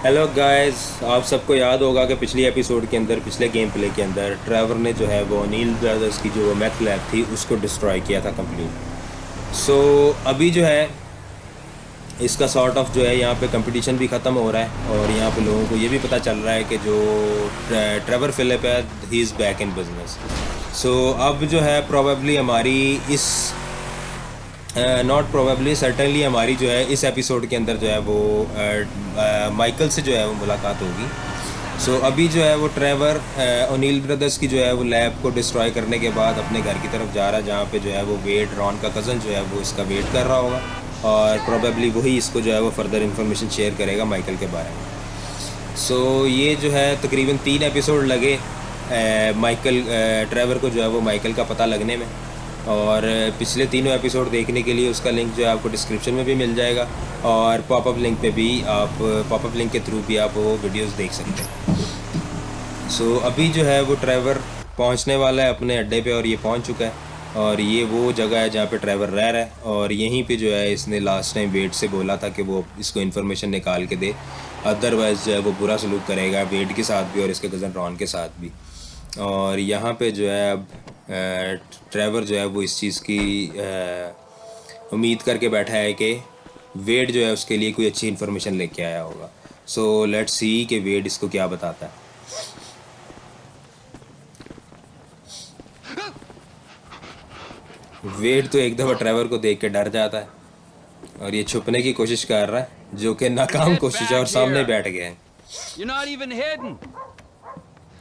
Hello guys, आप सबको याद होगा कि पिछली एपिसोड के अंदर, पिछले गेम प्ले के अंदर ट्रेवर ने जो है वो ओनील ब्रदर्स की जो मैथ लैब थी उसको डिस्ट्रॉय किया था कंप्लीट। सो अभी जो है इसका सॉर्ट ऑफ जो है यहाँ पे कंपटीशन भी ख़त्म हो रहा है और यहाँ पे लोगों को ये भी पता चल रहा है कि जो ट्रेवर फिलिप है he is back in business. So अब जो है प्रोबेबली हमारी इस नॉट प्रोबेबली सर्टेनली हमारी जो है इस एपिसोड के अंदर जो है वो माइकल से जो है वो मुलाकात होगी। सो अभी जो है वो ट्रेवर ओनील ब्रदर्स की जो है वो लैब को डिस्ट्रॉय करने के बाद अपने घर की तरफ जा रहा है, जहाँ पे जो है वो वेड रॉन का कज़न जो है वो इसका वेट कर रहा होगा और प्रोबेबली वही इसको जो है वो फर्दर इन्फॉर्मेशन शेयर करेगा माइकल के बारे में। सो ये जो है तकरीबन 3 एपिसोड लगे माइकल ट्रेवर को जो है वो माइकल का पता लगने में, और पिछले तीनों एपिसोड देखने के लिए उसका लिंक जो है आपको डिस्क्रिप्शन में भी मिल जाएगा और पॉपअप लिंक पे भी आप पॉपअप लिंक के थ्रू भी आप वो वीडियोस देख सकते हैं। सो अभी जो है वो ट्रेवर पहुंचने वाला है अपने अड्डे पे और ये पहुंच चुका है और ये वो जगह है जहाँ पे ट्रेवर रह रहा है और यहीं पे जो है इसने लास्ट टाइम वेड से बोला था कि वो इसको इन्फॉर्मेशन निकाल के दे, अदरवाइज़ जो है वो बुरा सलूक करेगा वेड के साथ भी और इसके कज़न रॉन के साथ भी। और यहाँ पे जो है अब ट्रेवर जो है वो इस चीज़ की उम्मीद करके बैठा है कि वेड जो है उसके लिए कोई अच्छी इन्फॉर्मेशन लेके आया होगा। सो लेट्स सी कि वेड इसको क्या बताता है। वेड तो एक दफ़ा ट्रेवर को देख के डर जाता है और ये छुपने की कोशिश कर रहा है, जो कि नाकाम कोशिश है और सामने बैठ गया है। You're not even hidden.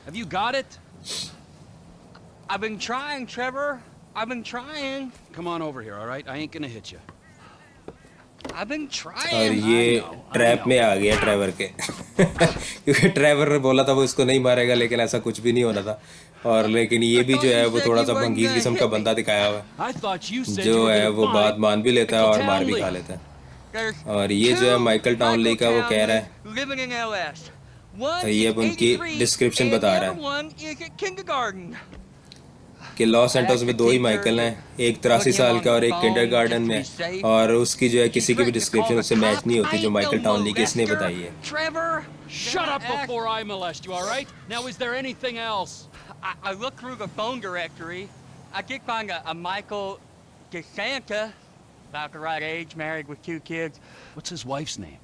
Have you got it? I've been trying, Trevor. I've been trying. Come on over here, all right? I ain't gonna hit you. I've been और trying. ये ट्रैप में आ गया ट्रेवर के क्योंकि Trevor ने बोला था वो इसको नहीं मारेगा, लेकिन ऐसा कुछ भी नहीं होना था। और लेकिन ये भी जो है वो थोड़ा सा भंगीर किस्म का बंदा दिखाया हुआ है, I thought you said you जो were है gonna वो find बात मान भी लेता है और Michael मार भी खा Townley. लेता है। There's और ये जो है two माइकल टाउनली का वो Michael कह रहा है, Townley living in LS. One ये is अब उनकी 83 डिस्क्रिप्शन and बता the रहा other है one is at kindergarten. कि लॉस एंटोस में 2 ही माइकल हैं, एक 83 साल का और एक किंडरगार्टन में, और उसकी जो है किसी की भी डिस्क्रिप्शन उससे मैच नहीं होती जो माइकल टाउनली के इसने बताई है। Trevor, Shut up before I molest you, all right? Now, is there anything else? I looked through the phone directory. I did find a Michael DeSanta, about the right age, married with 2 kids. What's his wife's name?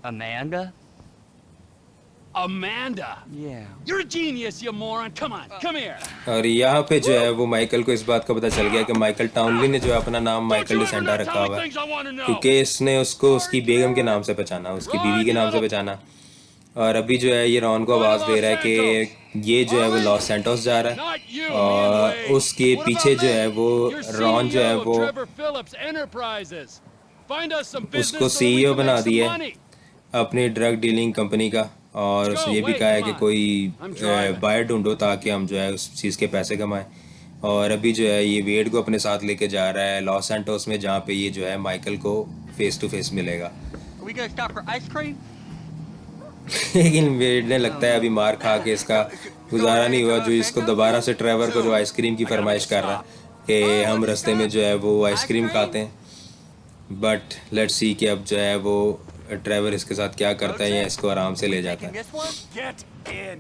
Amanda? Amanda. Yeah. You're a genius, you moron. Come on, come here. और यहाँ पे जो है वो Michael को इस बात का पता चल गया कि माइकल टाउनली ने जो है अपना नाम Don't Michael you ever डिसेंडा not रखा tell me हुआ है, things I want to know. क्योंकि इसने उसको उसकी बेगम के नाम से पहचाना, उसकी बीवी के नाम से पहचाना। और अभी जो है ये रॉन को आवाज़ दे रहा है कि ये जो है वो लॉस सैंटोस जा रहा है Not you, और man, Wade. उसके What पीछे about जो me? है वो You're रॉन जो है CEO of वो Trevor Phillips Enterprises. Find us some business उसको so that we CEO can बना make some दिया money. है अपनी ड्रग डीलिंग कंपनी का, और Let's उसने go, ये भी Wade, कहा है come कि on. कोई I'm driving. बायर ढूंढो ताकि हम जो है उस चीज़ के पैसे कमाएं। और अभी जो है ये वेड को अपने साथ लेके जा रहा है लॉस सैंटोस में, जहाँ पे ये जो है माइकल को फेस टू फेस मिलेगा। Are we gonna stop for ice cream? लेकिन वेड ने लगता है अभी मार खा के इसका गुजारा नहीं हुआ, जो इसको दोबारा से ट्रेवर को जो आइसक्रीम की फरमाइश कर रहा है कि हम रास्ते में जो है वो आइसक्रीम खाते हैं। बट लेट्स सी कि अब जो है वो ट्रेवर इसके साथ क्या करता है या इसको आराम से ले जाता Taking है। this one? Get in.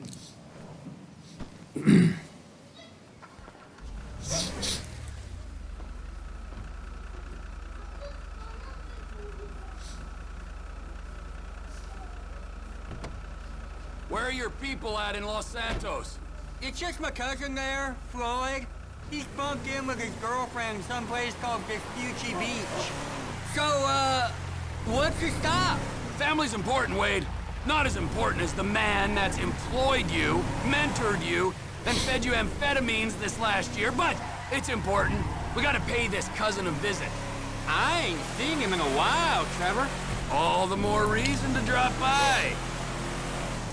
Where are your people at in Los Santos? It's just my cousin there, Floyd. He's bunked in with his girlfriend someplace called Vespucci Beach. So, what's your stop? Family's important, Wade. Not as important as the man that's employed you, mentored you, then fed you amphetamines this last year, but it's important. We gotta pay this cousin a visit. I ain't seen him in a while, Trevor. All the more reason to drop by.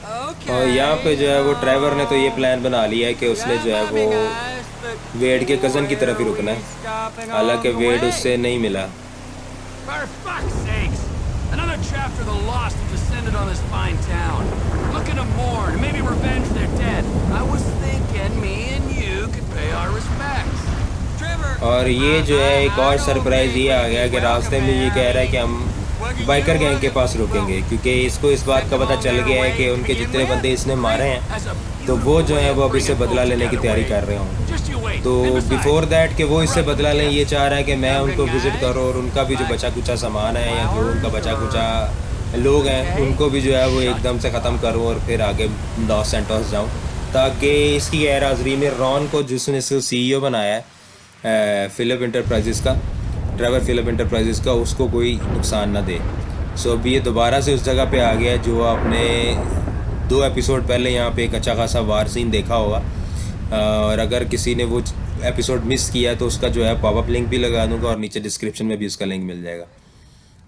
Okay. और यहाँ पे जो है वो Trevor ने तो ये plan बना लिया है कि उसने जो है वो वेड के कज़न की तरफ ही रुकना है, हालांकि वेड उससे नहीं मिला। For fuck's sakes! Another chapter of the lost have descended on this fine town. Looking to mourn, maybe revenge their dead. I was thinking me and you could pay our respects. Trevor. और ये जो है एक और surprise ये आ गया कि रास्ते में ये कह रहा है कि हम बाइकर गैंग के पास रुकेंगे, क्योंकि इसको इस बात का पता चल गया है कि उनके जितने बंदे इसने मारे हैं तो वो जो है वो अब इससे बदला लेने की तैयारी कर रहे हों। तो बिफोर दैट कि वो इससे बदला लें, ये चाह रहा है कि मैं उनको विज़िट करूँ और उनका भी जो बचा कुचा सामान है या जो उनका बचा कुचा लोग हैं उनको भी जो है वो एकदम से ख़त्म करूँ और फिर आगे लॉस सैंटोस जाऊँ, ताकि इसकी गैर हाज़िरी में रॉन को, जिसने इसको CEO बनाया है फिलिप इंटरप्राइजेज़ का, ट्रेवर फिलिप इंटरप्राइजेज़ का, उसको कोई नुकसान ना दे। सो अभी ये दोबारा से उस जगह पे आ गया जो आपने 2 एपिसोड पहले यहाँ पे एक अच्छा खासा वार सीन देखा होगा। और अगर किसी ने वो एपिसोड मिस किया तो उसका जो है पॉपअप लिंक भी लगा दूँगा और नीचे डिस्क्रिप्शन में भी उसका लिंक मिल जाएगा।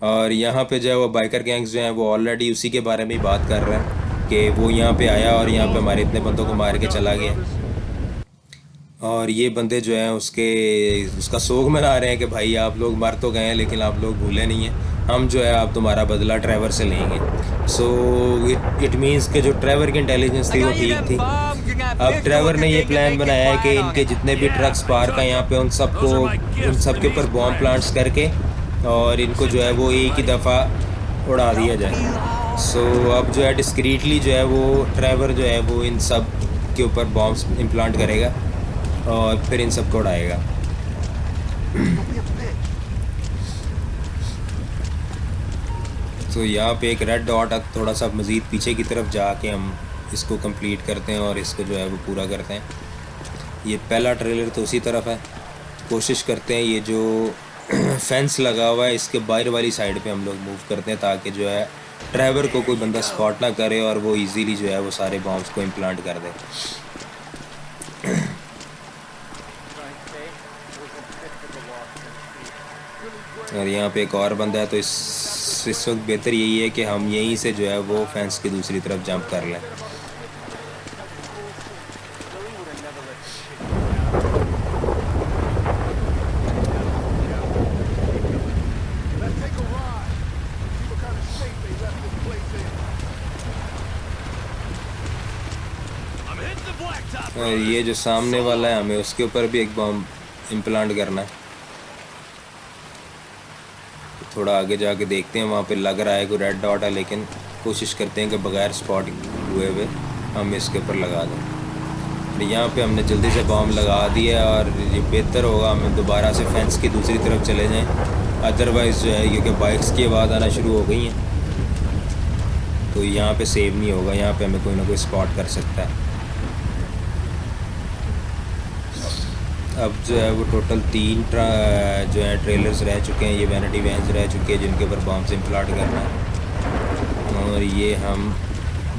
और यहाँ पे जो है वो बाइकर गैंग्स जो हैं वो ऑलरेडी उसी के बारे में ही बात कर रहे हैं कि वो यहाँ पे आया और यहाँ पे हमारे इतने बंदों को मार के चला गया। और ये बंदे जो हैं उसका सोग मना रहे हैं कि भाई आप लोग मर तो गए हैं लेकिन आप लोग भूले नहीं हैं, हम जो है आप तुम्हारा बदला ट्रेवर से लेंगे। सो इट मीन्स कि जो ट्रेवर की इंटेलिजेंस थी वो ठीक थी। अब ट्रेवर ने ये प्लान बनाया है कि इनके जितने भी ट्रक्स पार्क हैं यहाँ पे उन सब के ऊपर बॉम्ब प्लांट्स करके और इनको जो है वो एक ही दफ़ा उड़ा दिया जाए। सो अब जो है डिस्क्रीटली जो है वो ट्रेवर जो है वो इन सब के ऊपर बॉम्ब्स इम्प्लांट करेगा और फिर इन सबको उड़ाएगा। तो यहाँ पे एक रेड डॉट, थोड़ा सा मज़ीद पीछे की तरफ जाके हम इसको कंप्लीट करते हैं और इसको जो है वो पूरा करते हैं। ये पहला ट्रेलर तो उसी तरफ है। कोशिश करते हैं ये जो फेंस लगा हुआ है इसके बाहर वाली साइड पे हम लोग मूव करते हैं ताकि जो है ट्रेवर को कोई बंदा स्पॉट ना करे और वो इजीली जो है वो सारे बॉम्ब्स को इम्प्लांट कर दे। और यहाँ पे एक और बंदा है, तो इस वक्त बेहतर यही है कि हम यहीं से जो है वो फेंस की दूसरी तरफ जंप कर लें। और ये जो सामने वाला है हमें उसके ऊपर भी एक बॉम्ब इम्प्लांट करना है। थोड़ा आगे जाके देखते हैं, वहाँ पे लग रहा है कोई रेड डॉट है, लेकिन कोशिश करते हैं कि बगैर स्पॉट हुए हम इसके ऊपर लगा दें। यहाँ पे हमने जल्दी से बॉम्ब लगा दिया और ये बेहतर होगा हमें दोबारा से फेंस की दूसरी तरफ चले जाएं, अदरवाइज़ जो है क्योंकि बाइक्स की आवाज़ आना शुरू हो गई हैं तो यहाँ पे सेव नहीं होगा। यहाँ पे हमें कोई ना कोई स्पॉट कर सकता है। अब जो है वो टोटल 3 जो है ट्रेलर्स रह चुके हैं, ये वैनिटी वैन्स रह चुके हैं जिनके ऊपर बॉम्ब से इम्प्लांट करना है। और ये हम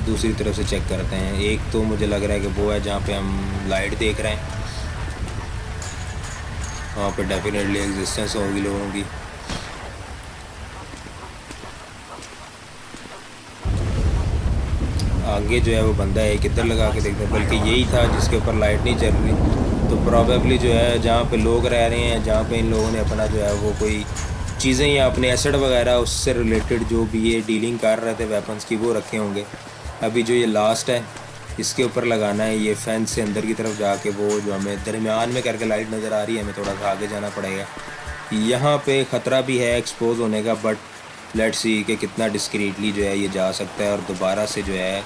दूसरी तरफ से चेक करते हैं। एक तो मुझे लग रहा है कि वो है जहाँ पे हम लाइट देख रहे हैं, वहाँ पे डेफिनेटली एग्जिस्टेंस होगी लोगों की। आगे जो है वो बंदा है, किधर लगा के देखते हैं, बल्कि यही था जिसके ऊपर लाइट नहीं चल रही। तो प्रॉबेबली जो है जहाँ पे लोग रह रहे हैं, जहाँ पे इन लोगों ने अपना जो है वो कोई चीज़ें या अपने एसेट वगैरह उससे रिलेटेड जो भी ये डीलिंग कर रहे थे वेपन्स की वो रखे होंगे। अभी जो ये लास्ट है इसके ऊपर लगाना है। ये फेंस से अंदर की तरफ जाके वो जो हमें दरमियान में करके लाइट नज़र आ रही है, हमें थोड़ा सा आगे जाना पड़ेगा। यहाँ पे ख़तरा भी है एक्सपोज होने का, बट लेट्स सी कि कितना डिस्क्रीटली जो है ये जा सकता है और दोबारा से जो है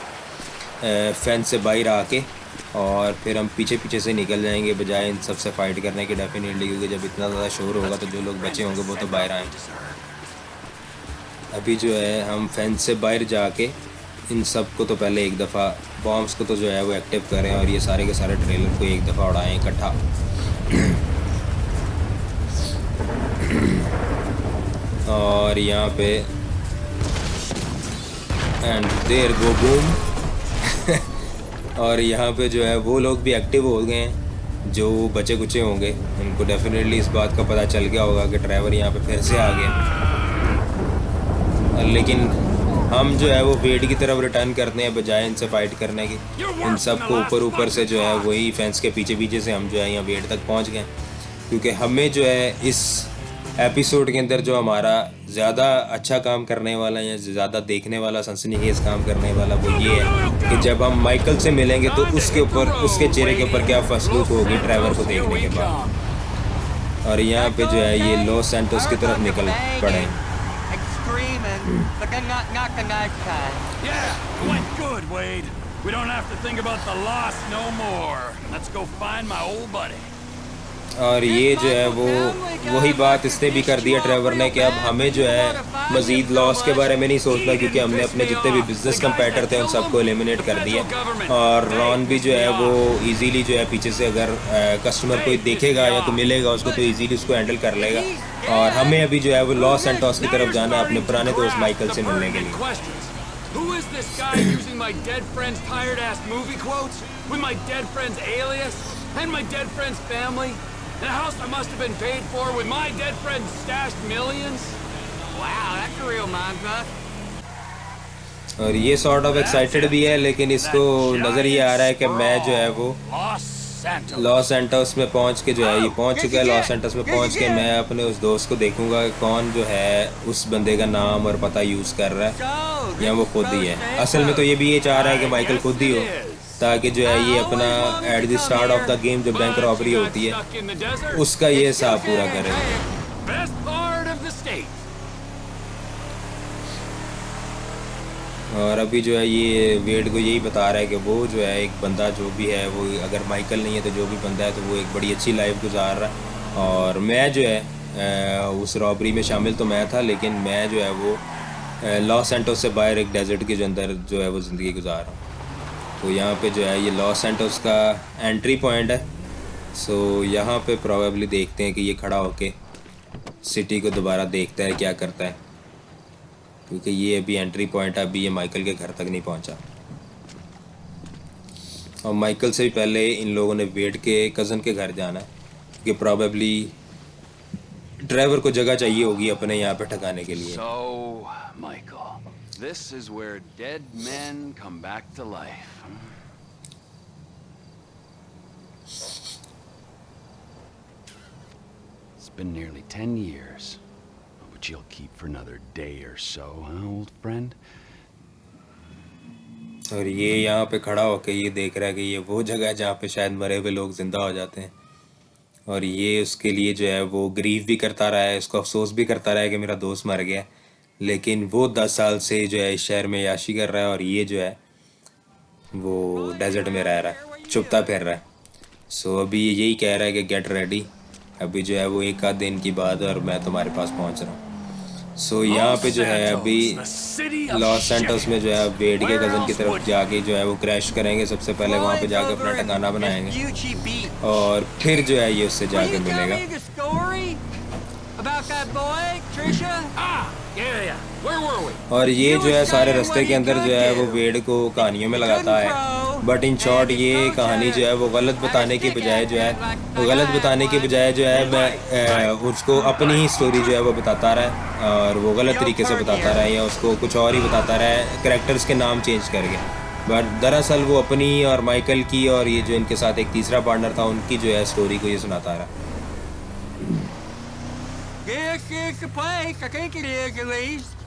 फेंस से बाहर आके और फिर हम पीछे से निकल जाएंगे बजाय इन सब से फाइट करने के डेफिनेटली, क्योंकि जब इतना ज़्यादा शोर होगा तो जो लोग बचे होंगे वो तो बाहर आएंगे। अभी जो है हम फेंस से बाहर जाके इन सब को तो पहले एक दफ़ा बॉम्ब्स को तो जो है वो एक्टिव करें और ये सारे के सारे ट्रेलर को एक दफ़ा उड़ाएं इकट्ठा। और यहाँ पे एंड देयर गो बूम। और यहाँ पे जो है वो लोग भी एक्टिव हो गए हैं जो बचे कुचे होंगे, उनको डेफिनेटली इस बात का पता चल गया होगा कि ट्रेवर यहाँ पे फिर से आ गया। लेकिन हम जो है वो वेट की तरफ रिटर्न करते हैं बजाय इनसे फाइट करने की। इन सब को ऊपर से जो है वही फेंस के पीछे से हम जो है यहाँ वेट तक पहुँच गए, क्योंकि हमें जो है इस एपिसोड के अंदर जो हमारा ज़्यादा अच्छा काम करने वाला या ज़्यादा देखने वाला सनसनीखेज़ काम करने वाला वो ये है कि जब हम माइकल से मिलेंगे तो उसके चेहरे के ऊपर क्या फसलूक होगी ट्रेवर को देखने के बाद। और यहाँ पे जो है ये लॉस सैंटोस की तरफ निकल पड़े। but then not the nice kind. Yeah, it went good, Wade. We don't have to think about the loss no more. Let's go find my old buddy. और ये जो है वो वही बात इसने भी कर दिया ट्रेवर ने कि अब हमें जो है मज़ीद लॉस के बारे में नहीं सोचना, क्योंकि हमने अपने जितने भी बिजनेस कंपेटर थे उन सबको एलिमिनेट कर दिया। और रॉन भी जो है वो इजीली जो है पीछे से अगर कस्टमर कोई देखेगा या कोई मिलेगा उसको तो इजीली उसको हैंडल कर लेगा। और हमें अभी जो है वो लॉस सैंटोस की तरफ जाना है अपने पुराने दोस्त माइकल से मिलने के लिए। Who is this guy using my dead friend's tired-ass movie quotes with my dead friend's alias and my dead friend's family? In a house I must have been paid for with my dead friend's stashed millions? Wow, that's a real mindfuck. और ये sort of excited भी है, लेकिन इसको नज़र ये आ रहा है कि मैं जो है वो लॉस सैंटोस में पहुंच के जो है ये पहुंच चुका है। लॉस सैंटोस में पहुंच के मैं अपने उस दोस्त को देखूंगा कि कौन जो है उस बंदे का नाम और पता यूज़ कर रहा है या वो खुद ही है। असल में तो ये भी ये चाह रहा है कि माइकल खुद ही हो, ताकि जो है ये अपना at the start of the game जो बैंक रॉबरी होती है उसका ये हिसाब पूरा करे। और अभी जो है ये वेड को यही बता रहा है कि वो जो है एक बंदा जो भी है वो अगर माइकल नहीं है तो जो भी बंदा है तो वो एक बड़ी अच्छी लाइफ गुजार रहा है। और मैं जो है उस रॉबरी में शामिल तो मैं था, लेकिन मैं जो है वो लॉस सैंटोस से बाहर एक डेजर्ट के अंदर जो है वो ज़िंदगी गुजार रहा हूँ। तो यहाँ पे जो है ये लॉस सैंटोस का एंट्री पॉइंट है। सो यहाँ पे प्रोबेबली देखते हैं कि ये खड़ा होके सिटी को दोबारा देखता है क्या करता है, क्योंकि ये अभी एंट्री पॉइंट है, अभी ये माइकल के घर तक नहीं पहुंचा। और माइकल से भी पहले इन लोगों ने वेड के कज़न के घर जाना है, क्योंकि प्रोबेबली ड्राइवर को जगह चाहिए होगी अपने यहाँ पे ठकाने के लिए। So, Michael, this is where dead men come back to life. It's been nearly 10 years. Which you'll keep for another day or so, huh, old friend? और ये यहाँ पे खड़ा होके ये देख रहा है कि ये वो जगह है जहाँ पे शायद मरे हुए लोग जिंदा हो जाते हैं। और ये उसके लिए जो है वो ग्रीव भी करता रहा है, इसको अफसोस भी करता रहा है कि मेरा दोस्त मर गया, लेकिन वो 10 साल से जो है इस शहर में याशी कर रहा है और ये जो है वो डेजर्ट में रह रहा है, छुपता फिर रहा है। सो अभी ये यही कह रहा है कि गेट रेडी, अभी जो है वो एक आध दिन की बात और मैं तुम्हारे पास पहुँच रहा हूँ। सो यहाँ पे जो है अभी लॉस सैंटोस में जो है वेड के कज़न की तरफ जाके जो है वो क्रैश करेंगे। सबसे पहले वहाँ पे जाकर अपना ठिकाना बनाएंगे और फिर जो है ये उससे जाके मिलेगा। और ये जो है सारे रास्ते के अंदर जो है वो वेड को कहानियों में लगाता है, बट इन शॉर्ट ये कहानी जो है वो गलत बताने की बजाय जो है मैं उसको अपनी ही स्टोरी जो है वो बताता रहा है और वो गलत तरीके से बताता रहा है या उसको कुछ और ही बताता रहा है, कैरेक्टर्स के नाम चेंज करके। बट दरअसल वो अपनी और माइकल की और ये जो इनके साथ एक तीसरा पार्टनर था उनकी जो है स्टोरी को ये सुनाता रहा। This is the place. I think it is, at least.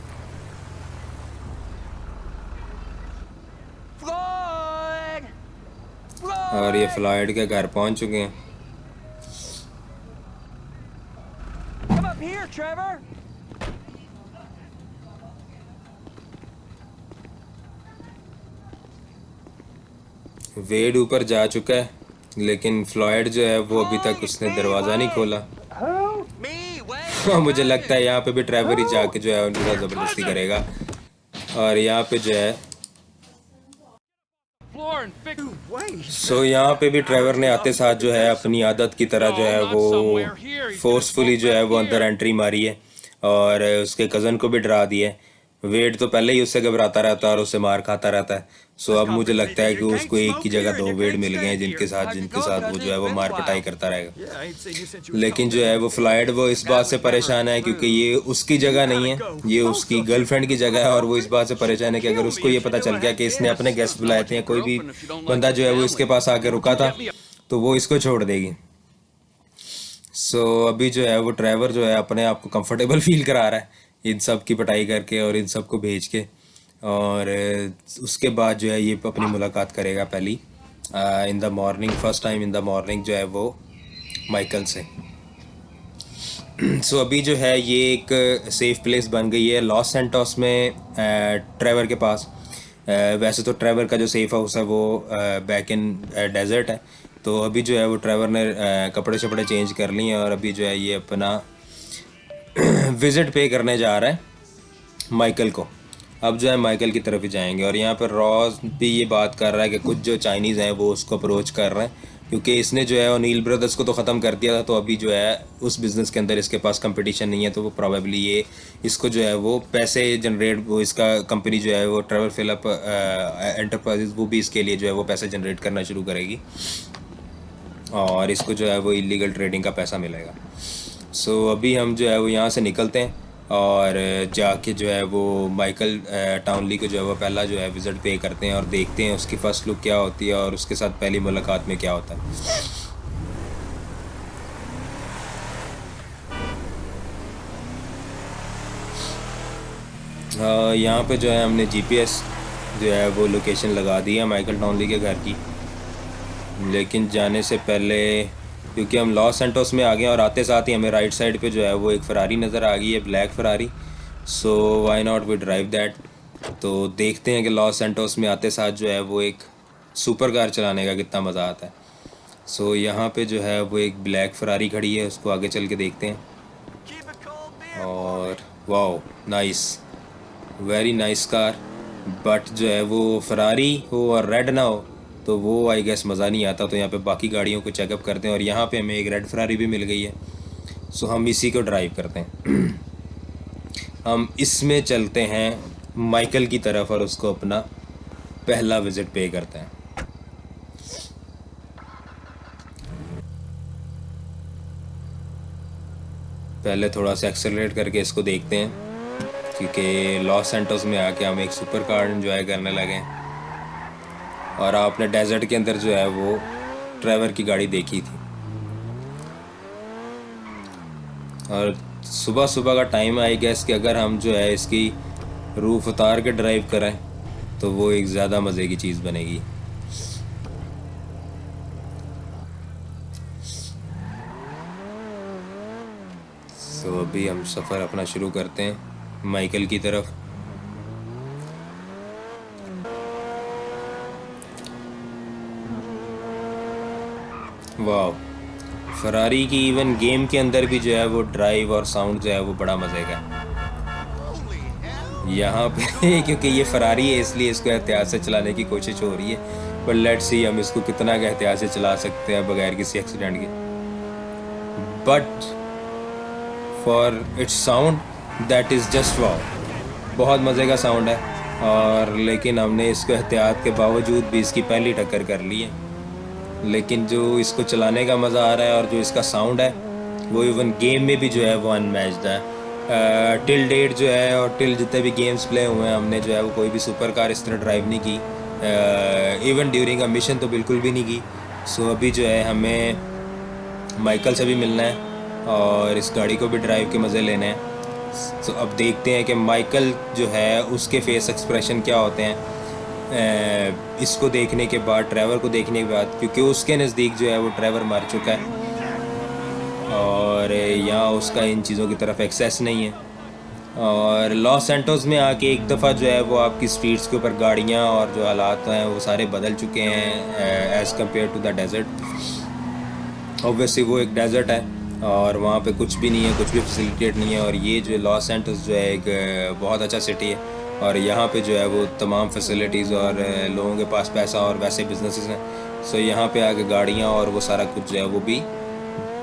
Floyd! और ये फ्लॉयड के घर पहुंच चुके हैं। Come up here, Trevor. वेड ऊपर जा चुका है, लेकिन फ्लॉयड जो है वो अभी तक उसने दरवाज़ा नहीं खोला। मुझे लगता है यहाँ पे भी ट्रेवर ही जाके जो है उनके साथ ज़बरदस्ती करेगा। और यहाँ पे जो है यहाँ पे भी ट्रेवर ने आते साथ जो है अपनी आदत की तरह जो है वो फोर्सफुली जो है वो अंदर एंट्री मारी है और उसके कज़न को भी डरा दिया है। वेड तो पहले ही उससे घबराता रहता है और उससे मार खाता रहता है। सो अब मुझे लगता है कि उसको एक की जगह 2 वेड मिल गए हैं जिनके साथ वो जो है वो मार पिटाई करता रहेगा। लेकिन जो है वो फ्लॉयड वो इस बात से परेशान है क्योंकि ये उसकी जगह नहीं है, ये उसकी गर्लफ्रेंड की जगह है और वो इस बात से परेशान है कि अगर उसको ये पता चल गया कि इसने अपने गेस्ट बुलाए थे या कोई भी बंदा जो है वो इसके पास आके रुका था तो वो इसको छोड़ देगी। सो अभी जो है वो ट्रेवर जो है अपने आप को कंफर्टेबल फील करा रहा है इन सब की पिटाई करके और इन सब को भेज के, और उसके बाद जो है ये अपनी मुलाकात करेगा पहली in the morning, first time in the morning जो है वो माइकल से। सो अभी जो है ये एक सेफ प्लेस बन गई है लॉस सैंटोस में ट्रेवर के पास। वैसे तो ट्रेवर का जो सेफ हाउस है वो बैक इन डेजर्ट है। तो अभी जो है वो ट्रेवर ने कपड़े शपड़े चेंज कर लिए हैं और अभी जो है ये अपना विज़िट पे करने जा रहा है माइकल को। अब जो है माइकल की तरफ ही जाएंगे और यहाँ पर रॉस भी ये बात कर रहा है कि कुछ जो चाइनीज़ हैं वो उसको अप्रोच कर रहे हैं क्योंकि इसने जो है ओनील ब्रदर्स को तो ख़त्म कर दिया था। तो अभी जो है उस बिज़नेस के अंदर इसके पास कंपटीशन नहीं है, तो वो प्रॉबेबली ये इसको जो है वो पैसे जनरेट, वो इसका कंपनी जो है वो ट्रेवल फिलअप एंटरप्राइजेज, वो भी इसके लिए जो है वो पैसे जनरेट करना शुरू करेगी और इसको जो है वो इलीगल ट्रेडिंग का पैसा मिलेगा। सो अभी हम जो है वो यहाँ से निकलते हैं और जाके जो है वो माइकल टाउनली को जो है वो पहला जो है विज़िट पे करते हैं और देखते हैं उसकी फ़र्स्ट लुक क्या होती है और उसके साथ पहली मुलाकात में क्या होता है। यहाँ पे जो है हमने जीपीएस जो है वो लोकेशन लगा दी है माइकल टाउनली के घर की, लेकिन जाने से पहले क्योंकि हम लॉस सैंटोस में आ गए और आते साथ ही हमें राइट साइड पे जो है वो एक फ़रारी नज़र आ गई है, black Ferrari. So why not we drive that. तो देखते हैं कि लॉस सैंटोस में आते साथ जो है वो एक सुपर कार चलाने का कितना मज़ा आता है। सो यहाँ पे जो है वो एक ब्लैक फ़रारी खड़ी है, उसको आगे चल के देखते हैं। और wow, nice, very nice car. But जो है वो फ़रारी हो और रेड ना हो तो वो आई गेस मज़ा नहीं आता। तो यहाँ पे बाकी गाड़ियों को चेकअप करते हैं और यहाँ पे हमें एक रेड फ़रारी भी मिल गई है। सो हम इसी को ड्राइव करते हैं। हम इसमें चलते हैं माइकल की तरफ और उसको अपना पहला विज़िट पे करते हैं। पहले थोड़ा सा एक्सेलरेट करके इसको देखते हैं क्योंकि लॉस सैंटोस में आके हम एक सुपर कार एंजॉय करने लगे हैं। और आपने डेजर्ट के अंदर जो है वो ट्रेवर की गाड़ी देखी थी और सुबह सुबह का टाइम आई गैस कि अगर हम जो है इसकी रूफ उतार के ड्राइव करें तो वो एक ज़्यादा मज़े की चीज़ बनेगी। तो अभी हम सफ़र अपना शुरू करते हैं माइकल की तरफ। वाह, फरारी की इवन गेम के अंदर भी जो है वो ड्राइव और साउंड जो है वो बड़ा मज़े का है यहाँ पे। क्योंकि ये फरारी है इसलिए इसको एहतियात से चलाने की कोशिश हो रही है, पर लेट्स सी हम इसको कितना का एहतियात से चला सकते हैं बगैर किसी एक्सीडेंट के। But for its sound that is just wow, बहुत मज़े का साउंड है। और लेकिन हमने इसको एहतियात के बावजूद भी इसकी पहली टक्कर कर ली है, लेकिन जो इसको चलाने का मज़ा आ रहा है और जो इसका साउंड है वो इवन गेम में भी जो है वो अनमैच्ड है। टिल डेट जो है और टिल जितने भी गेम्स प्ले हुए हैं हमने जो है वो कोई भी सुपर कार इस तरह ड्राइव नहीं की, इवन ड्यूरिंग अ मिशन तो बिल्कुल भी नहीं की। सो अभी जो है हमें माइकल से भी मिलना है और इस गाड़ी को भी ड्राइव के मज़े लेने हैं। सो अब देखते हैं कि माइकल जो है उसके फेस एक्सप्रेशन क्या होते हैं इसको देखने के बाद, ट्रेवर को देखने के बाद, क्योंकि उसके नज़दीक जो है वो ट्रेवर मर चुका है और यहाँ उसका इन चीज़ों की तरफ एक्सेस नहीं है। और लॉस सैंटोस में आके एक दफ़ा जो है वो आपकी स्ट्रीट्स के ऊपर गाड़ियाँ और जो हालात हैं वो सारे बदल चुके हैं as compare to the desert. Obviously वो एक डेजर्ट है और वहाँ पे कुछ भी नहीं है, कुछ भी फैसिलिटेट नहीं है। और ये जो लॉस सैंटोस जो है एक बहुत अच्छा सिटी है और यहाँ पे जो है वो तमाम फैसिलिटीज़ और लोगों के पास पैसा और वैसे बिजनेसेस हैं। सो यहाँ पे आके गाड़ियाँ और वो सारा कुछ जो है वो भी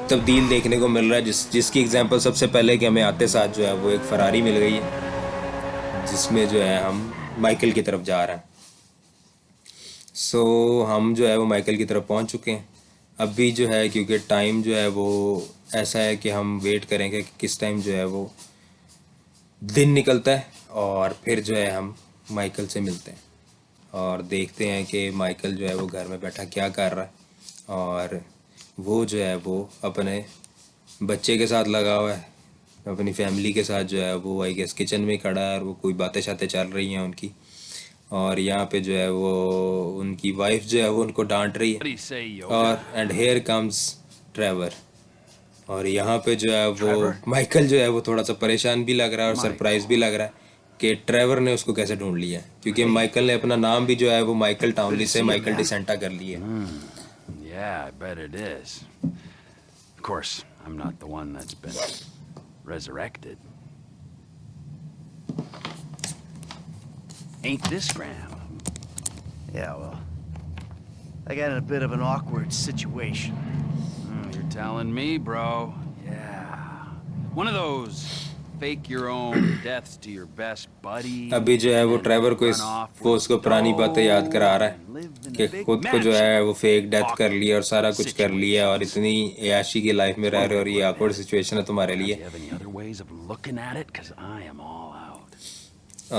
तब्दील देखने को मिल रहा है। जिसकी एग्जांपल सबसे पहले कि हमें आते साथ जो है वो एक फरारी मिल गई है जिसमें जो है हम माइकल की तरफ जा रहे हैं। सो हम जो है वो माइकल की तरफ पहुंच चुके हैं। अभी जो है क्योंकि टाइम जो है वो ऐसा है कि हम वेट करेंगे कि किस टाइम जो है वो दिन निकलता है और फिर जो है हम माइकल से मिलते हैं और देखते हैं कि माइकल जो है वो घर में बैठा क्या कर रहा है। और वो जो है वो अपने बच्चे के साथ लगा हुआ है, अपनी फैमिली के साथ जो है वो आई गेस किचन में खड़ा है और वो कोई बातें शातें चल रही हैं उनकी। और यहाँ पे जो है वो उनकी वाइफ जो है वो उनको डांट रही है। और एंड हेयर कम्स ट्रेवर और यहाँ पे जो है वो माइकल जो है वो थोड़ा सा परेशान भी लग रहा है और सरप्राइज भी लग रहा है कि ट्रेवर ने उसको कैसे ढूंढ लिया, क्योंकि माइकल ने अपना नाम भी जो है वो माइकल टाउनली से माइकल डिसेंटा कर लिया। Yeah, I bet it is. Of course, I'm not the one that's been resurrected. Ain't this Graham? Yeah, well, I got in a bit of an awkward situation. You're telling me, bro. Yeah. One of those fake your own deaths to your best buddy. अभी जो है वो Trevor को वो उसको पुरानी बातें याद करा रहा है कि खुद को जो है वो फेक डेथ कर लिया और सारा कुछ कर लिया और इतनी याशी की लाइफ में रह रहे हो और ये awkward सिचुएशन है तुम्हारे लिए।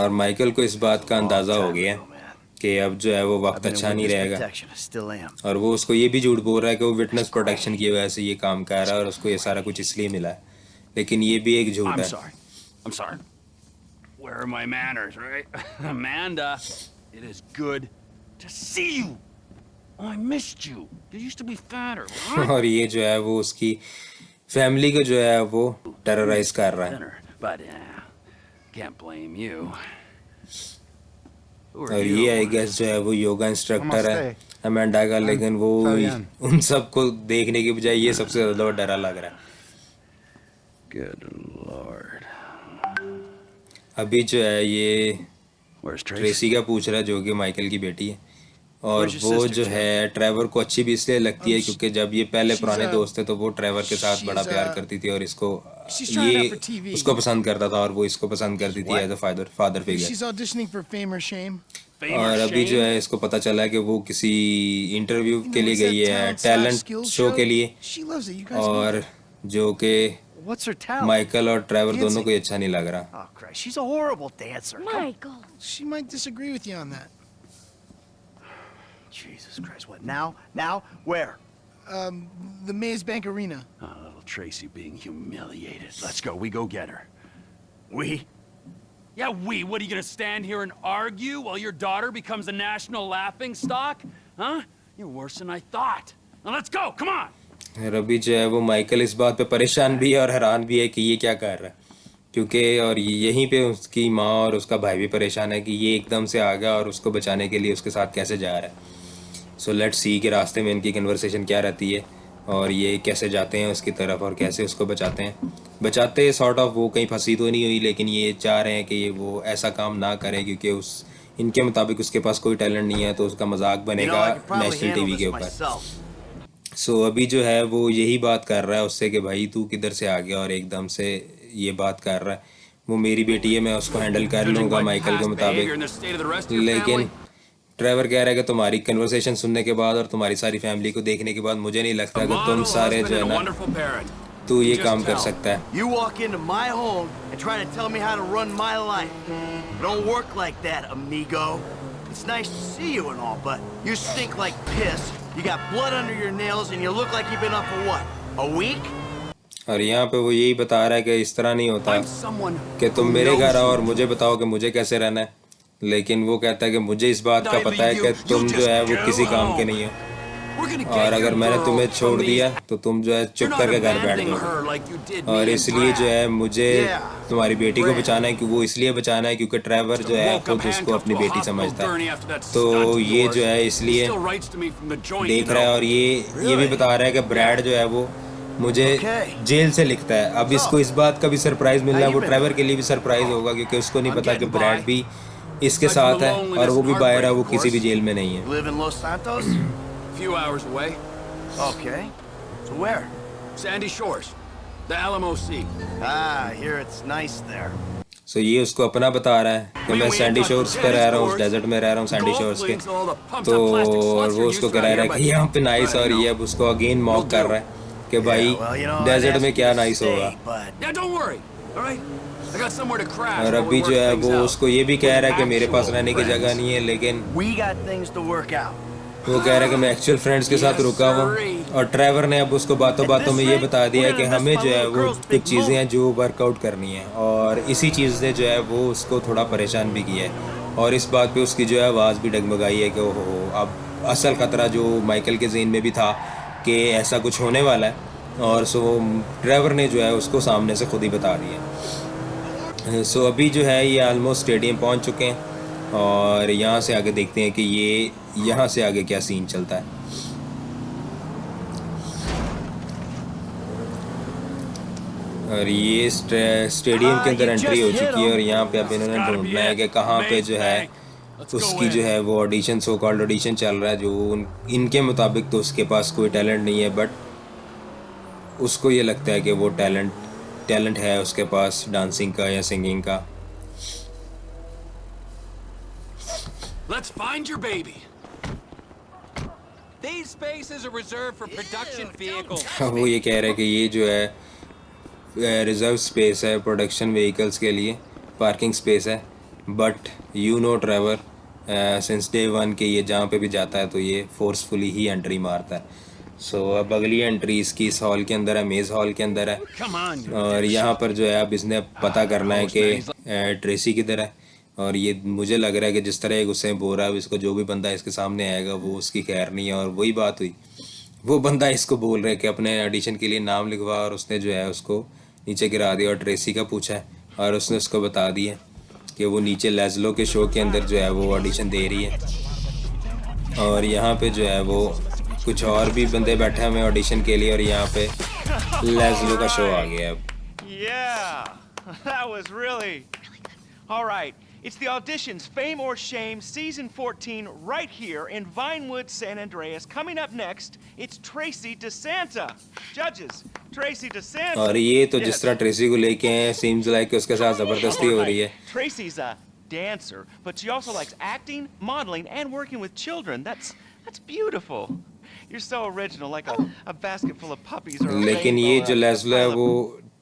और माइकल को इस बात का अंदाज़ा हो गया कि अब जो है वो वक्त अच्छा नहीं रहेगा और वो उसको ये भी झूठ बोल रहा है कि वो विटनेस प्रोटेक्शन की वजह से ये काम कर रहा है और उसको ये सारा कुछ इसलिए मिला है, लेकिन ये भी एक झूठ है। I'm sorry. Where are my manners, right? Amanda, it is good to see you. Oh, I missed you. You used to be fatter, right? और ये जो है वो उसकी फैमिली को जो है वो टेरराइज कर रहा है। But can't blame you. और ये आई गेस जो है वो योगा इंस्ट्रक्टर है अमेंडा का, लेकिन वो उन सबको देखने के बजाय ये सबसे ज़्यादा डरा लग रहा है। Good Lord. अभी जो है ये ट्रेसी का पूछ रहा है जो कि माइकल की बेटी है, और वो जो है ट्रेवर को अच्छी भी इसलिए लगती है क्योंकि जब ये पहले पुराने दोस्त थे तो वो ट्रेवर के साथ बड़ा प्यार करती थी और इसको ये उसको पसंद करता था और वो इसको पसंद करती थी एज अ फादर फिगर। और अभी जो है इसको पता चला है कि वो किसी इंटरव्यू के लिए गई है टैलेंट शो के लिए, और जो कि माइकल और ट्रेवर दोनों को अच्छा नहीं लग रहा। Oh, Christ, she's a horrible dancer. Michael. She might disagree with you on that. Jesus Christ, what now? Now? Where? The Maze Bank Arena. Oh, little Tracy being humiliated. Let's go. We go get her. We? Yeah, we. What, are you gonna stand here and argue while your daughter becomes a national laughingstock? Huh? You're worse than I thought. Now let's go. Come on. अभी जो है वो Michael इस बात पे परेशान भी है और हैरान भी है कि ये क्या कर रहा है, क्योंकि और यहीं पे उसकी माँ और उसका भाई भी परेशान है कि ये एकदम से आ गया और उसको बचाने के लिए उसके साथ कैसे जा रहा है। सो लेट्स सी कि रास्ते में इनकी कन्वर्सेशन क्या रहती है और ये कैसे जाते हैं उसकी तरफ और कैसे उसको बचाते सॉर्ट ऑफ वो कहीं फंसी तो नहीं हुई, लेकिन ये चाह रहे हैं कि वो ऐसा काम ना करे क्योंकि उस इनके मुताबिक उसके पास कोई टैलेंट नहीं है तो उसका मजाक बनेगा नेशनल टीवी के ऊपर। सो अभी जो है वो यही बात कर रहा है उससे कि भाई तू किधर से आ गया, और एकदम से ये बात कर रहा है वो मेरी बेटी है मैं उसको हैंडल कर लूँगा माइकल के मुताबिक। लेकिन ट्रेवर कह रहा है कि तुम्हारी कन्वर्सेशन सुनने के बाद और तुम्हारी सारी फैमिली को देखने के बाद मुझे नहीं लगता कि तुम सारे जो है ना तू ये काम कर सकता है। You walk into my home and try to tell me how to run my life. Don't work like that, amigo. It's nice to see you and all, but you stink like piss. You got blood under your nails and you look like you've been up for what? A week? और यहाँ पे वो यही बता रहा है कि इस तरह नहीं होता कि तुम मेरे घर आओ और मुझे बताओ कि मुझे कैसे रहना है, लेकिन वो कहता है कि मुझे इस बात का पता है कि तुम जो है वो किसी काम के नहीं हो और अगर मैंने तुम्हें छोड़ दिया तो तुम जो है चुप करके घर बैठ जाओ, और इसलिए जो है मुझे तुम्हारी बेटी को बचाना है, क्योंकि वो इसलिए बचाना है क्योंकि ट्रेवर जो है खुद उसको अपनी बेटी समझता है, तो ये जो है इसलिए देख रहा है। और ये भी बता रहा है कि ब्रैड जो है वो मुझे जेल से लिखता है। अब इसको इस बात का भी सरप्राइज मिल रहा है, वो ट्रेवर के लिए भी सरप्राइज होगा क्योंकि उसको नहीं पता कि ब्रैड भी इसके साथ है और वो भी बाहर है, वो किसी भी जेल में नहीं है। Few hours away. Okay. So where? Sandy Shores. The Alamo Sea. Ah, here it's nice there. So ये उसको अपना बता रहा है कि मैं सैंडी शोर्स पे रह रहा हूँ, उस डेजर्ट में रह रहा हूँ सैंडी शोर्स के, तो और वो उसको कह रहा है कि यहाँ पे नाइस, और ये अब उसको अगेन मॉक कर रहा है कि भाई डेजर्ट में क्या नाइस होगा। और अभी जो है वो उसको ये भी कह रहा है कि मेरे पास रहने की जगह नहीं है, लेकिन वो कह रहा है कि मैं एक्चुअल फ्रेंड्स के साथ रुका हुआ, और ट्रेवर ने अब उसको बातों बातों में ये बता दिया है कि हमें जो है वो कुछ चीज़ें हैं जो वर्कआउट करनी है, और इसी चीज़ ने जो है वो उसको थोड़ा परेशान भी किया है, और इस बात पे उसकी जो है आवाज़ भी डगमगाई है कि ओहो अब असल ख़तरा जो माइकल के ज़हन में भी था कि ऐसा कुछ होने वाला है और सो ट्रेवर ने जो है उसको सामने से खुद ही बता दिया। सो अभी जो है ये ऑलमोस्ट स्टेडियम पहुंच चुके हैं और यहाँ से आगे देखते हैं कि ये यहाँ से आगे क्या सीन चलता है। और ये स्टेडियम के अंदर एंट्री हो चुकी है और यहाँ पे अब इन्होंने ढूंढना है कि कहाँ पे जो है उसकी जो है वो ऑडिशन, सो कॉल्ड ऑडिशन चल रहा है, जो इनके मुताबिक तो उसके पास कोई टैलेंट नहीं है, बट उसको ये लगता है कि वो टैलेंट है उसके पास डांसिंग का या सिंगिंग का। Let's find your baby. These spaces are reserved for production vehicles. वो ये कह रहे हैं कि ये जो है रिजर्व स्पेस है प्रोडक्शन व्हीकल्स के लिए, पार्किंग स्पेस है, but you know Trevor since day one के ये जहाँ पे भी जाता है तो ये फोर्सफुली ही एंट्री मारता है। सो अब अगली एंट्री इसकी इस हॉल के अंदर है, मेज़ हॉल के अंदर है। Come on, you और यहाँ पर जो है अब इसने पता करना है कि ट्रेसी किधर है। और ये मुझे लग रहा है कि जिस तरह ये गुस्से में बोल रहा है, इसको जो भी बंदा इसके सामने आएगा वो उसकी खैर नहीं है। और वही बात हुई, वो बंदा इसको बोल रहा है कि अपने ऑडिशन के लिए नाम लिखवा, और उसने जो है उसको नीचे गिरा दिया और ट्रेसी का पूछा है और उसने उसको बता दिया कि वो नीचे लेज़लो के शो के अंदर जो है वो ऑडिशन दे रही है। और यहाँ पे जो है वो कुछ और भी बंदे बैठे हुए हैं ऑडिशन के लिए और यहाँ पे लेज़लो का शो आ गया अब। Yeah, that was really all right. It's the auditions, Fame or Shame, season 14, right here in Vinewood, San Andreas. Coming up next, it's Tracy DeSanta. Judges, Tracy DeSanta. और ये तो जिस तरह ट्रेसी को लेके हैं, seems like उसके साथ ज़बरदस्ती हो रही है। Tracy's a dancer, but she also likes acting, modeling, and working with children. That's beautiful. You're so original, like a basket full of puppies or a लेकिन ये rainbow, जो लेज़लो है वो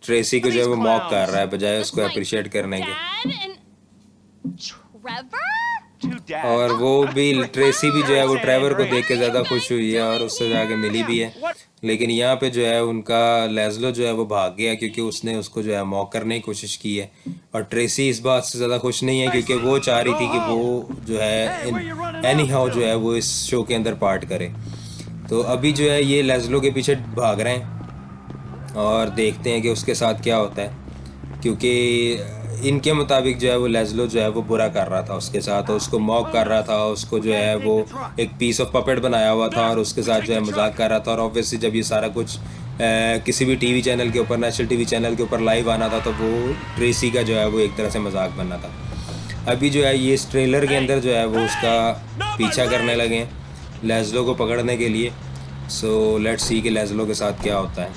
ट्रेसी को जो है वो मॉक कर रहा है बजाय उसको Like अप्रिशिएट करने के। Dad and Trevor? two dads. और वो भी ट्रेसी भी जो है वो ट्रेवर को देख के ज़्यादा खुश हुई है और उससे जाके मिली भी है। लेकिन यहाँ पे जो है उनका लेज़लो जो है वो भाग गया क्योंकि उसने उसको जो है मॉक करने की कोशिश की है। और ट्रेसी इस बात से ज़्यादा खुश नहीं है क्योंकि वो चाह रही थी कि वो जो है एनी हाउ जो है वो इस शो के अंदर पार्ट करे। तो अभी जो है ये लेज़लो के पीछे भाग रहे हैं और देखते हैं कि उसके साथ क्या होता है, क्योंकि इनके मुताबिक जो है वो लेज़लो जो है वो बुरा कर रहा था उसके साथ, और उसको मॉक कर रहा था, उसको जो है वो एक पीस ऑफ पपेट बनाया हुआ था और उसके साथ जो है मजाक कर रहा था। और ऑब्वियसली जब ये सारा कुछ किसी भी टीवी चैनल के ऊपर, नेशनल टीवी चैनल के ऊपर लाइव आना था तो वो ट्रेसी का जो है वो एक तरह से मजाक बनना था। अभी जो है ये इस ट्रेलर के अंदर जो है वो उसका पीछा करने लगे हैं लेज़लो को पकड़ने के लिए। सो लेट्स सी कि लेज़लो के साथ क्या होता है।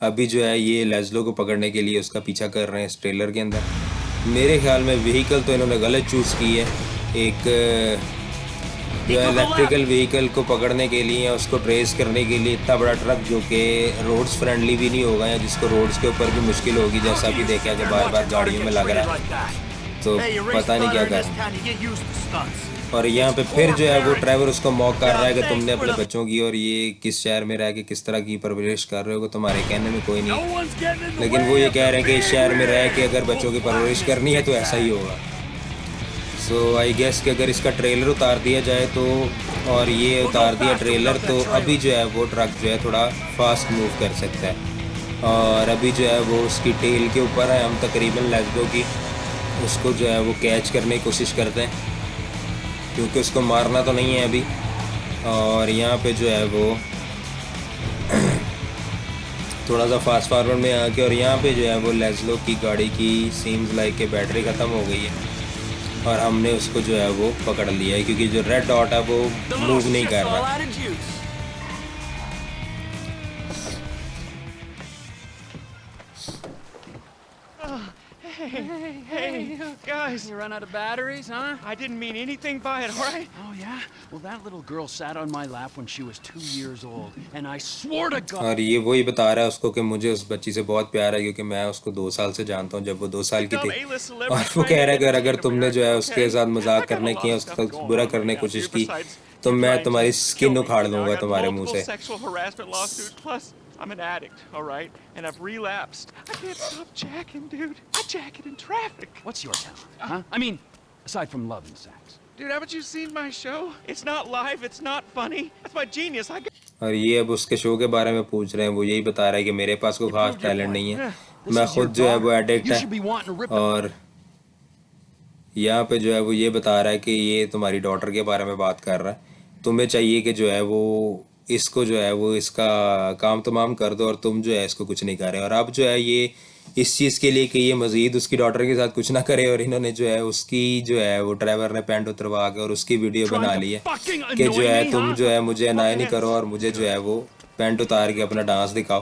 अभी जो है ये लेज़लो को पकड़ने के लिए उसका पीछा कर रहे हैं इस ट्रेलर के अंदर। मेरे ख्याल में व्हीकल तो इन्होंने गलत चूज़ की है। एक जो है इलेक्ट्रिकल व्हीकल को पकड़ने के लिए, उसको ट्रेस करने के लिए इतना बड़ा ट्रक जो कि रोड्स फ्रेंडली भी नहीं होगा या जिसको रोड्स के ऊपर भी मुश्किल होगी, जैसा भी देखा कि बार बार गाड़ियों में लग रहा है, तो पता नहीं क्या करें। और यहाँ पे फिर जो है वो ड्राइवर उसको मॉक कर रहा है कि तुमने अपने बच्चों की और ये किस शहर में रह के किस तरह की परवरिश कर रहे हो, तुम्हारे कहने में कोई नहीं। लेकिन वो ये कह रहे हैं कि इस शहर में रह के अगर बच्चों की परवरिश करनी है तो ऐसा ही होगा। सो आई गेस कि अगर इसका ट्रेलर उतार दिया जाए तो, और ये उतार दिया ट्रेलर, तो अभी जो है वो ट्रक जो है थोड़ा फास्ट मूव कर सकता है। और अभी जो है वो उसकी टेल के ऊपर है, हम तकरीबन लेज़लो की उसको जो है वो कैच करने की कोशिश करते हैं क्योंकि उसको मारना तो नहीं है अभी। और यहाँ पे जो है वो थोड़ा सा फास्ट फॉरवर्ड में आके, और यहाँ पे जो है वो लेज़लो की गाड़ी की सीम्स लाइक के बैटरी ख़त्म हो गई है और हमने उसको जो है वो पकड़ लिया है क्योंकि जो रेड डॉट है वो मूव नहीं कर रहा। Hey, guys. You run out of batteries, huh? I didn't mean anything by it, all right? Oh, yeah? Well, that little girl sat on my lap when she was 2 years old, and I swore to God... और ये वही बता रहा है उसको कि मुझे उस बच्ची से बहुत प्यार है क्योंकि मैं उसको 2 साल से जानता हूँ, जब वो 2 साल की थी। और वो कह रहा है कि अगर तुमने जो है उसके साथ मजाक करने की, उसके साथ बुरा करने की कोशिश की तो मैं तुम्हारी स्किन उखाड़ लूँगा तुम्हारे मुँह से। I'm an addict, all right? And I've relapsed. I can't stop jacking, dude. I jack it in traffic. What's your talent, huh? I mean, aside from love and sex. Dude, haven't you seen my show? It's not live, it's not funny. That's my genius. I got... और ये अब उसके show के बारे में पूछ रहे हैं। वो यही बता रहा है कि मेरे पास कोई खास टैलेंट नहीं है, मैं खुद जो है वो एडिक्ट है। और यहाँ पे जो है वो ये बता रहा है कि ये तुम्हारी डॉटर के बारे में बात कर रहा है, तुम्हें चाहिए कि जो है वो इसको जो है वो इसका काम तमाम कर दो और तुम जो है इसको कुछ नहीं कर रहे। और अब जो है ये इस चीज़ के लिए कि ये मज़ीद उसकी डॉटर के साथ कुछ ना करे, और इन्होंने जो है उसकी जो है वो ट्रेवर ने पैंट उतरवा के और उसकी वीडियो बना ली है कि जो है तुम जो है मुझे अनाय नहीं करो और मुझे जो है वो पैंट उतार के अपना डांस दिखाओ,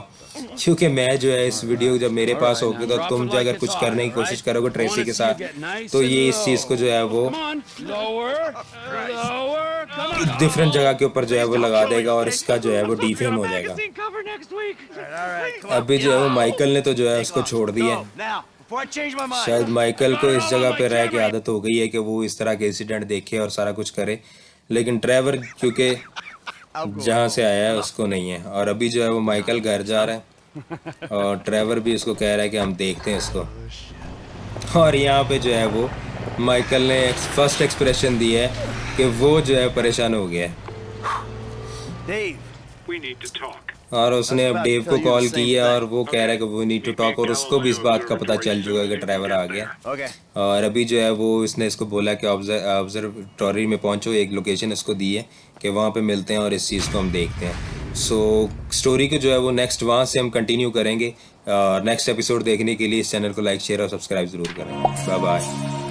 क्योंकि मैं जो है इस वीडियो जब मेरे पास होगी तो तुम जो अगर कुछ करने की कोशिश करोगे ट्रेसी के साथ तो ये इस चीज़ को जो है वो डिफरेंट जगह के ऊपर जो है वो लगा देगा और इसका जो है वो डिफेम हो जाएगा। अभी जो है वो माइकल ने तो जो है उसको छोड़ दिया है। शायद माइकल को इस जगह पे रह के आदत हो गई है कि वो इस तरह के इंसिडेंट देखे और सारा कुछ करे, लेकिन ट्रेवर क्योंकि जहाँ से आया है उसको नहीं है। और अभी जो है वो माइकल घर जा रहा है और ट्रेवर भी उसको कह रहा है कि हम देखते हैं इसको। और यहाँ पे जो है वो माइकल ने फर्स्ट एक्सप्रेशन दिया है कि वो जो है परेशान हो गया है और उसने अब डेव को कॉल की है और वो कह रहा है कि वो नीड टू टॉक, और उसको भी इस बात का पता चल चुका है कि ट्रेवर आ गया। और अभी जो है वो इसने इसको बोला कि ऑब्जर्वेटरी में पहुंचो, एक लोकेशन इसको दी है कि वहाँ पे मिलते हैं और इस चीज़ को हम देखते हैं। सो स्टोरी को जो है वो नेक्स्ट वहाँ से हम कंटिन्यू करेंगे। नेक्स्ट एपिसोड देखने के लिए इस चैनल को लाइक शेयर और सब्सक्राइब ज़रूर करें। Bye bye.